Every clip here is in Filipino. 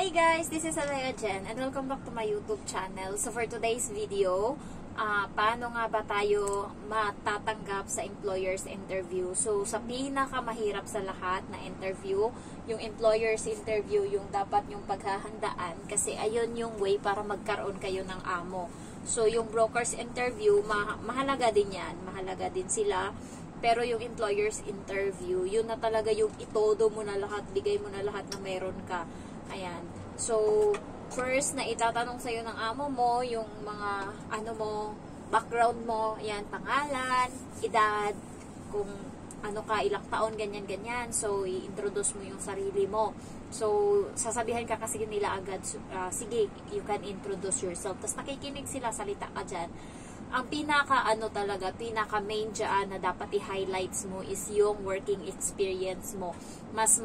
Hey guys, this is Alea Jen and welcome back to my YouTube channel. So for today's video, paano nga ba tayo matatanggap sa employer's interview? So sa pinakamahirap sa lahat na interview, yung employer's interview, yung dapat yung paghahandaan kasi ayun yung way para magkaroon kayo ng amo. So yung broker's interview, mahalaga din yan, mahalaga din sila. Pero yung employer's interview, yun na talaga yung itodo mo na lahat, bigay mo na lahat na meron ka. Ayan. So, first na itatanong sa'yo ng amo mo, yung mga, background mo, ayan, pangalan, edad, kung ano ka, ilang taon, ganyan-ganyan. So, i-introduce mo yung sarili mo. So, sasabihan ka kasi nila agad, sige, you can introduce yourself. Tapos nakikinig sila, salita ka dyan. Ang pinaka main dyan na dapat i-highlights mo is yung working experience mo. Mas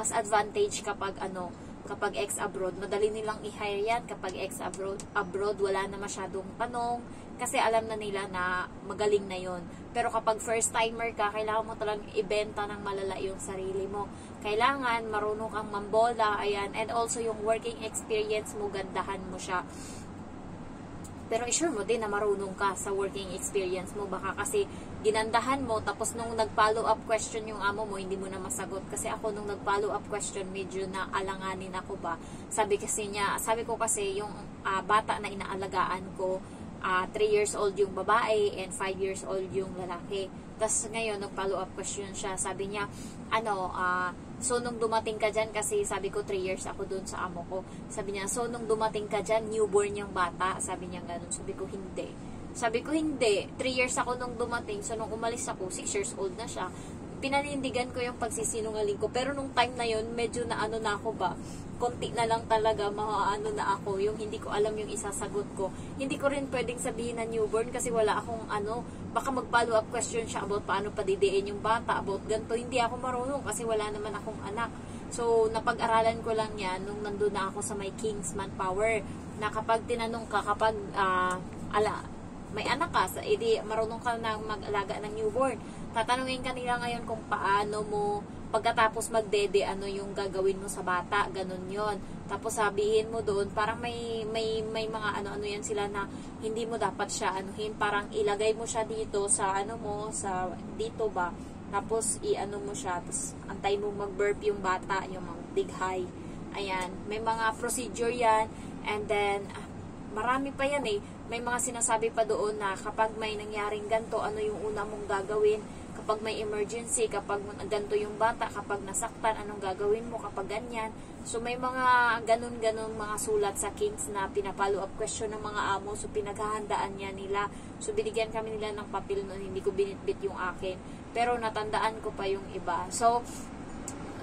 advantage kapag ex-abroad. Madali nilang i-hire yan kapag ex-abroad, wala na masyadong tanong kasi alam na nila na magaling na yon. Pero kapag first timer ka, kailangan mo talagang ibenta ng malala yung sarili mo. Kailangan marunong kang mambola, ayan, and also yung working experience mo, gandahan mo siya. Pero i-sure mo din na marunong ka sa working experience mo. Baka kasi ginandahan mo, tapos nung nag-follow up question yung amo mo, hindi mo na masagot. Kasi ako nung nag-follow up question, medyo na alanganin ako ba. Sabi ko kasi yung bata na inaalagaan ko, 3 years old yung babae and 5 years old yung lalaki. Tapos ngayon, nag-follow up question siya. Sabi niya, so nung dumating ka dyan, kasi sabi ko 3 years ako dun sa amo ko. Sabi niya, so nung dumating ka dyan, newborn yung bata. Sabi niya ganun. Sabi ko, hindi. 3 years ako nung dumating. So nung umalis ako, 6 years old na siya. Pinanindigan ko yung pagsisinungaling ko. Pero nung time na yun, medyo na ako ba, konti na lang talaga, na ako, yung hindi ko alam yung isasagot ko. Hindi ko rin pwedeng sabihin na newborn kasi wala akong baka mag-follow up question siya about paano padidiin yung bata, about ganito. Hindi ako marunong kasi wala naman akong anak. So, napag-aralan ko lang yan nung nandun na ako sa my King's Manpower, na kapag tinanong ka, kapag may anak ka, edi marunong ka na mag-alaga ng newborn. Tatanungin ka nila ngayon kung paano mo, pagkatapos magdede, ano yung gagawin mo sa bata, ganun yon. Tapos sabihin mo doon, parang may mga yan sila na hindi mo dapat siya anuhin, parang ilagay mo siya dito sa sa dito ba. Tapos mo siya, tapos antay mo mag-burp yung bata, yung dighay. Ayan, may mga procedure yan, and then marami pa yan eh. May mga sinasabi pa doon na kapag may nangyaring ganito, ano yung una mong gagawin? Kapag may emergency, kapag ganito yung bata, kapag nasaktan, anong gagawin mo kapag ganyan? So may mga ganun-ganun mga sulat sa Kings na pinapollow up question ng mga amo. So pinaghahandaan niya nila. So binigyan kami nila ng papel noon, hindi ko binitbit yung akin. Pero natandaan ko pa yung iba. So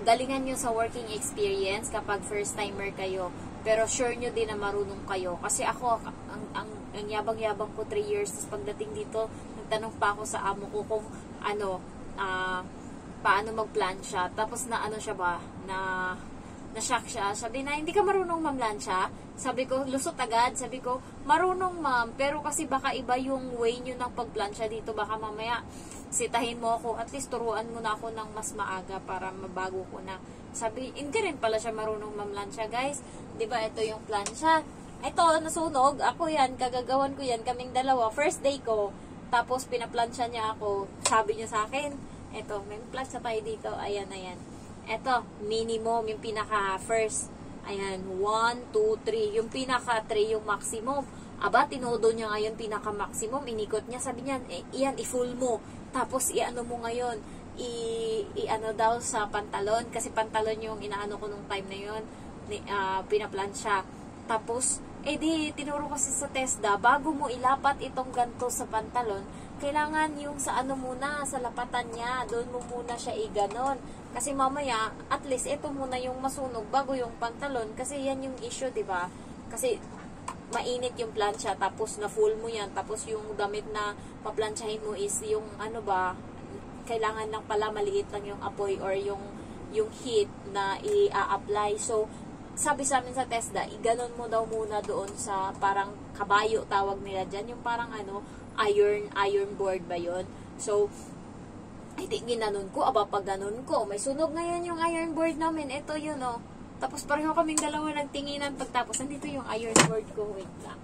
galingan nyo sa working experience kapag first timer kayo. Pero sure nyo din na marunong kayo. Kasi ako, ang yabang-yabang ko 3 years. Tapos pagdating dito, nagtanong pa ako sa amo ko kung paano magplansya. Tapos siya ba, na-shock siya. Sabi na, hindi ka marunong mamlansya? Sabi ko, lusot agad. Sabi ko, marunong ma'am. Pero kasi baka iba yung way nyo ng pagplansya dito. Baka mamaya, sitahin mo ako. At least turuan mo na ako ng mas maaga para mabago ko na. Sabi, hindi rin pala siya marunong mamlansya, guys. Diba, ito yung plansya. Ito, nasunog. Ako yan, kagagawan ko yan. Kaming dalawa. First day ko. Tapos, pinaplansya niya ako. Sabi niya sa akin, ito, may plansya tayo dito. Ayan, ayan. Ito, minimum, yung pinaka-first. Ayan, 1, 2, 3. Yung pinaka-3, yung maximum. Aba, tinodo niya ngayon pinaka-maximum. Inikot niya. Sabi niya, iyan, i-full mo. Tapos, i-ano mo ngayon. I-ano daw sa pantalon. Kasi pantalon yung inaano ko nung time na yun. Pinaplansya. Tapos, di tinuro kasi sa TESDA, bago mo ilapat itong ganto sa pantalon, kailangan yung sa muna, sa lapatan niya, doon mo muna siya iganon. Kasi mamaya, at least ito muna yung masunog bago yung pantalon, kasi yan yung issue, diba? Kasi mainit yung plancha, tapos na full mo yan, tapos yung damit na paplansyahin mo is yung kailangan lang pala maliit lang yung apoy or yung heat na i-apply. So, sabi sa amin sa TESDA, iganon mo daw muna doon sa parang kabayo tawag nila dyan, yung parang iron board ba yun. So, Ay, di ginanon ko. Aba, pag ganon ko, may sunog ngayon yung iron board namin. Ito yun, oh. Tapos pareho kaming dalawa nagtinginan. Pagtapos, nandito yung iron board ko. Wait lang.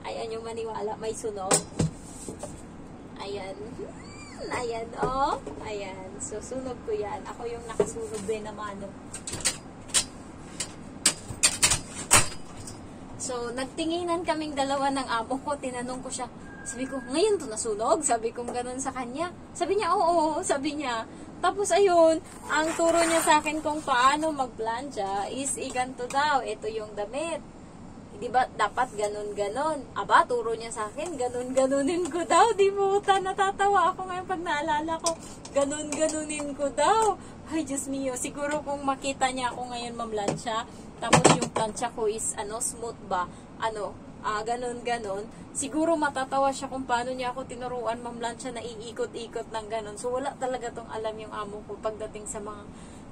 Ayan yung maniwala. May sunog. Ayan. Ayan, oh. Ayan. So, sunog ko yan. Ako yung nakasunog din naman. So, nagtinginan kaming dalawa ng amo ko. Tinanong ko siya. Sabi ko, ngayon to nasunog? Sabi kong ganun sa kanya. Sabi niya, oo. Sabi niya. Tapos, ayun, ang turo niya sa akin kung paano magplanja is iganto daw. Ito yung damit. Di ba, dapat ganun-ganon. Aba, turo niya sa akin, ganun-ganunin ko daw. Di mo, natatawa ako ngayon pag naalala ko. Ganun-ganunin ko daw. Ay, Diyos mio. Siguro kung makita niya ako ngayon mamlansya, tapos yung plancha ko is, smooth ba? Ganun-ganon. Siguro matatawa siya kung paano niya ako tinuruan mamlansya na iikot-ikot ng ganon. So, wala talaga tong alam yung amo ko pagdating sa mga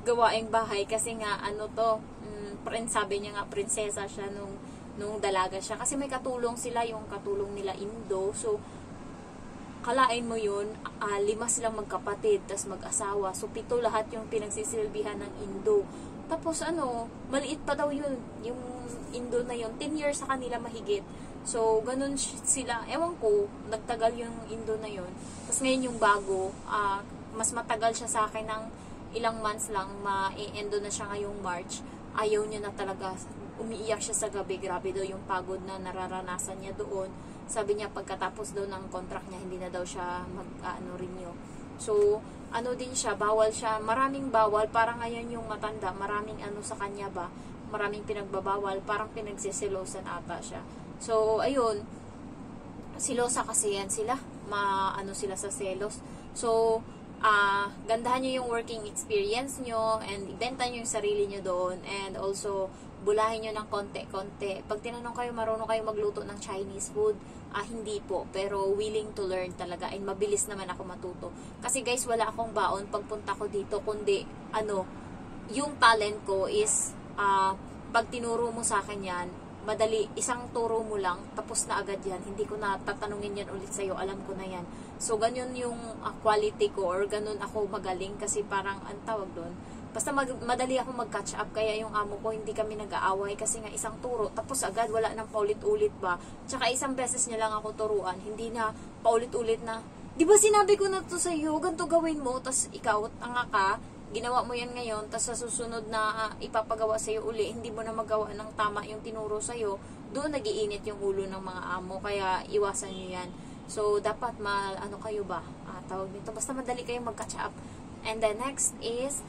gawaing bahay. Kasi nga, sabi niya nga, prinsesa siya nung dalaga siya. Kasi may katulong sila, yung katulong nila Indo. So, kalain mo yun, 5 silang magkapatid, tas mag-asawa. So, 7 lahat yung pinagsisilbihan ng Indo. Tapos, maliit pa daw yun. Yung Indo na yun, 10 years sa kanila mahigit. So, ganun sila. Ewan ko, nagtagal yung Indo na yun. Tapos, ngayon yung bago, mas matagal siya sa akin ng ilang months lang, ma-endo na siya ngayong March. Ayaw niya na talaga. Umiiyak siya sa gabi. Grabe daw yung pagod na nararanasan niya doon. Sabi niya pagkatapos daw ng contract niya, hindi na daw siya renew. So, din siya, bawal siya. Maraming bawal. Parang ngayon yung matanda, maraming sa kanya ba? Maraming pinagbabawal. Parang pinagsisilosan ata siya. So, ayun. Silosa kasi yan sila. Sila sa selos. So, gandahan nyo yung working experience nyo and ibenta nyo yung sarili nyo doon and also bulahin nyo ng konti-konti. Pag tinanong kayo, marunong kayo magluto ng Chinese food, hindi po. Pero willing to learn talaga and mabilis naman ako matuto. Kasi guys, wala akong baon pagpunta ko dito, kundi yung talent ko is pag tinuro mo sa akin yan, madali, isang turo mo lang, tapos na agad yan. Hindi ko na tatanungin yan ulit sa'yo, alam ko na yan. So, ganyan yung quality ko or ganun ako magaling kasi parang, ang tawag doon, basta madali ako mag-catch up, kaya yung amo ko, hindi kami nag-aaway kasi nga isang turo, tapos agad, wala nang paulit-ulit ba. Tsaka isang beses niya lang ako turuan, hindi na paulit-ulit na, di ba sinabi ko na to sa'yo, ganito gawin mo, tas ikaw, tanga ka, ginawa mo yan ngayon, tas sa susunod na ipapagawa sa'yo uli, hindi mo na magawa ng tama yung tinuro sa'yo, doon nagiinit yung ulo ng mga amo, kaya iwasan nyo yan. So, dapat kayo ba? Tawag nito, basta madali kayo mag-catch up. And then next is,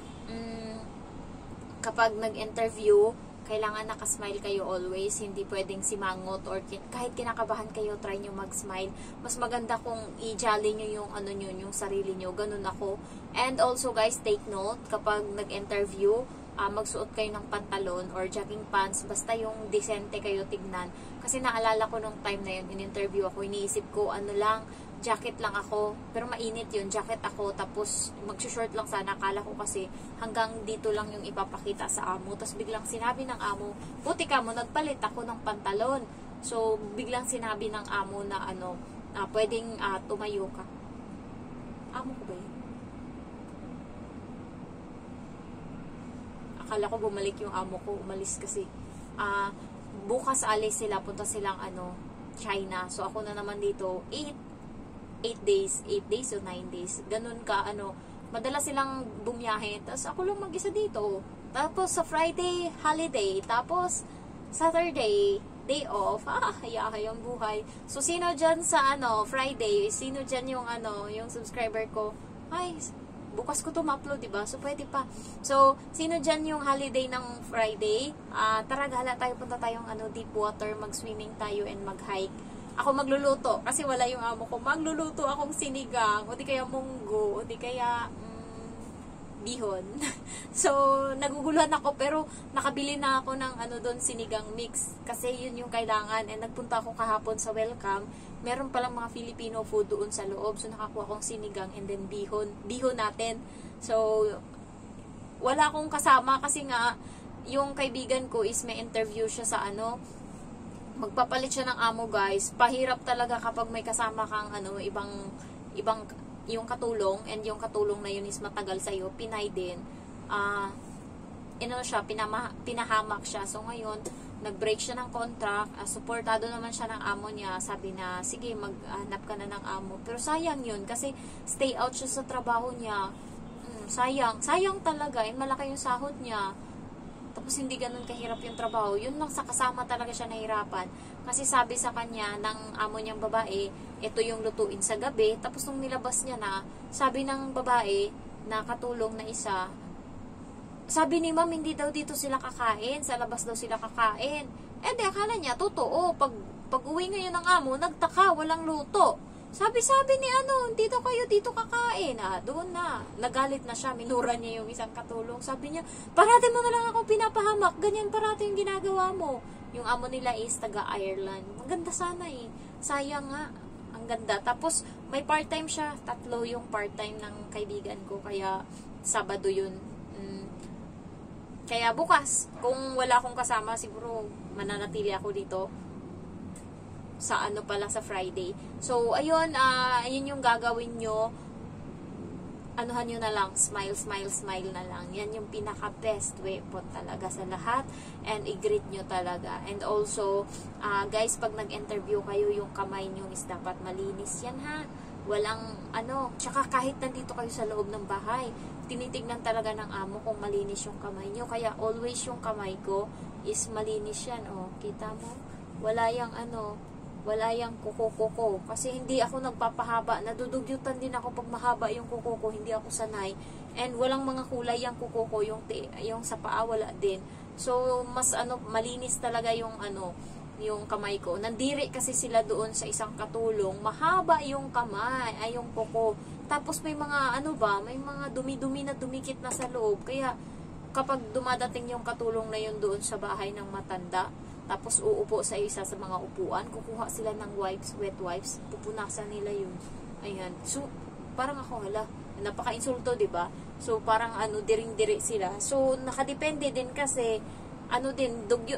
kapag nag-interview, kailangan nakasmile kayo always, hindi pwedeng simangot or kahit kinakabahan kayo, try nyo mag-smile. Mas maganda kung i-jolly nyo yung sarili nyo, ganun ako. And also guys, take note, kapag nag-interview, magsuot kayo ng pantalon or jogging pants, basta yung decente kayo tignan. Kasi naalala ko nung time na yun, in-interview ako, iniisip ko, jacket lang ako, pero mainit yun, jacket ako, tapos mag-short lang sana, akala ko kasi hanggang dito lang yung ipapakita sa amo, tapos biglang sinabi ng amo, buti ka mo, nagpalit ako ng pantalon. So, biglang sinabi ng amo na pwedeng tumayo ka. Amo ko ba yun? Akala ko bumalik yung amo ko, umalis kasi. Bukas alis sila, punta silang China. So, ako na naman dito, 8 days o 9 days. Ganun ka, madalas silang bumiyahe. Tapos ako lang mag-isa dito. Tapos sa Friday, holiday. Tapos Saturday, day off. Hayahay ang buhay. So, sino dyan sa Friday? Sino dyan yung subscriber ko? Ay, bukas ko to ma-upload, diba? So, pwede pa. So, sino dyan yung holiday ng Friday? Tara, gala tayo, punta tayong deep water, mag-swimming tayo and mag-hike. Ako magluluto, kasi wala yung amo ko. Magluluto akong sinigang, o di kaya munggo, o di kaya bihon. So, naguguluhan ako, pero nakabili na ako ng doon sinigang mix. Kasi yun yung kailangan. And nagpunta ako kahapon sa welcome. Meron palang mga Filipino food doon sa loob. So, nakakuha akong sinigang and then bihon. Bihon natin. So, wala akong kasama kasi nga, yung kaibigan ko is may interview siya sa magpapalit siya ng amo guys. Pahirap talaga kapag may kasama kang ibang yung katulong, and yung katulong na yun is matagal sa'yo, Pinay din. siya, pinahamak siya. So ngayon, nag-break siya ng contract, supportado naman siya ng amo niya. Sabi na, sige, maghanap ka na ng amo. Pero sayang yun, kasi stay out siya sa trabaho niya. Sayang talaga, malaki yung sahod niya. Tapos hindi ganun kahirap yung trabaho. Yun lang sa kasama talaga siya nahirapan. Kasi sabi sa kanya ng amo niyang babae, ito yung lutuin sa gabi. Tapos nung nilabas niya na, sabi ng babae na katulong na isa, sabi ni ma'am, hindi daw dito sila kakain. Sa labas daw sila kakain. Eh di, akala niya, totoo. Pag uwi ngayon ng amo, nagtaka, walang luto. Sabi ni dito kayo, dito kakain. Doon na. Nagalit na siya, minura niya yung isang katulong. Sabi niya, parati mo na lang ako pinapahamak. Ganyan parati yung ginagawa mo. Yung amo nila is taga-Ireland. Maganda sana eh. Sayang nga. Ang ganda. Tapos, may part-time siya. 3 yung part-time ng kaibigan ko. Kaya, Sabado yun. Kaya bukas, kung wala akong kasama, siguro mananatili ako dito sa sa Friday. So, ayun, ayun yung gagawin nyo. Anuhan nyo na lang, smile na lang. Yan yung pinaka-best weapon talaga sa lahat. And i-greet nyo talaga. And also, guys, pag nag-interview kayo, yung kamay nyo is dapat malinis yan, ha? Walang, tsaka kahit nandito kayo sa loob ng bahay, tinitignan talaga ng amo kung malinis yung kamay nyo. Kaya always yung kamay ko is malinis yan. Kita mo? Wala yung kuko. Kasi hindi ako nagpapahaba. Nadudugyutan din ako pag mahaba yung kuko ko. Hindi ako sanay. And walang mga kulay yung kuko ko. Yung sa paa, wala din. So, mas malinis talaga yung yung kamay ko. Nandiri kasi sila doon sa isang katulong. Mahaba yung kamay, yung kuko. Tapos may mga may mga dumi-dumi na dumikit na sa loob. Kaya kapag dumadating yung katulong na yun doon sa bahay ng matanda, tapos uupo sa isa sa mga upuan, kukuha sila ng wipes, wet wipes, pupunasan nila yun. Ayan. So, parang ako, napaka-insulto, diba? So, parang diring-diri sila. So, nakadepende din kasi, dugyo.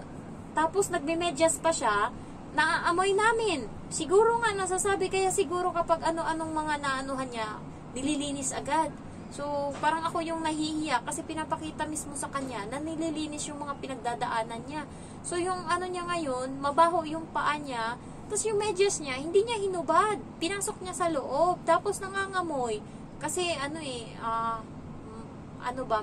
Tapos, nagme-medyas pa siya, naaamoy namin. Siguro nga, nasasabi, kaya siguro kapag anong mga naanuhan niya, nililinis agad. So, parang ako yung nahihiya kasi pinapakita mismo sa kanya na nililinis yung mga pinagdadaanan niya. So, yung niya ngayon, mabaho yung paa niya, tapos yung medyas niya, hindi niya hinubad. Pinasok niya sa loob, tapos nangangamoy. Kasi,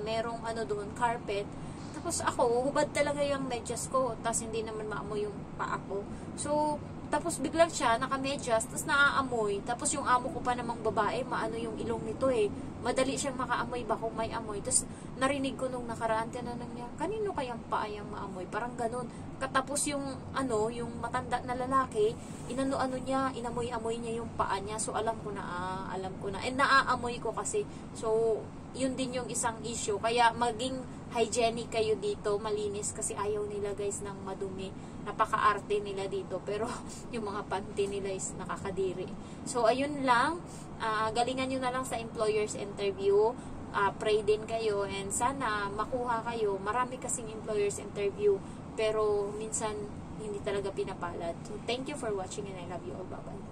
merong doon, carpet. Tapos ako, hubad talaga yung medyas ko, tapos hindi naman maamoy yung paa ko. So, tapos biglang siya, naka-medyas, tapos naaamoy. Tapos yung amo ko pa namang babae, yung ilong nito eh. Madali siyang makaamoy ba kung may amoy. Tapos narinig ko nung nakaraan, tinanong niya, kanino kayang paa yung maamoy? Parang ganun. Katapos yung, yung matanda na lalaki, niya, inamoy-amoy niya yung paa niya. So, alam ko na. And naaamoy ko kasi. So, yun din yung isang issue. Kaya maging hygienic kayo dito, malinis kasi ayaw nila guys ng madumi. Napaka-arte nila dito, pero yung mga panty nila is nakakadiri. So ayun lang, galingan nyo na lang sa employer's interview. Pray din kayo and sana makuha kayo. Marami kasing employer's interview, pero minsan hindi talaga pinapalad. So thank you for watching and I love you all. Bye bye.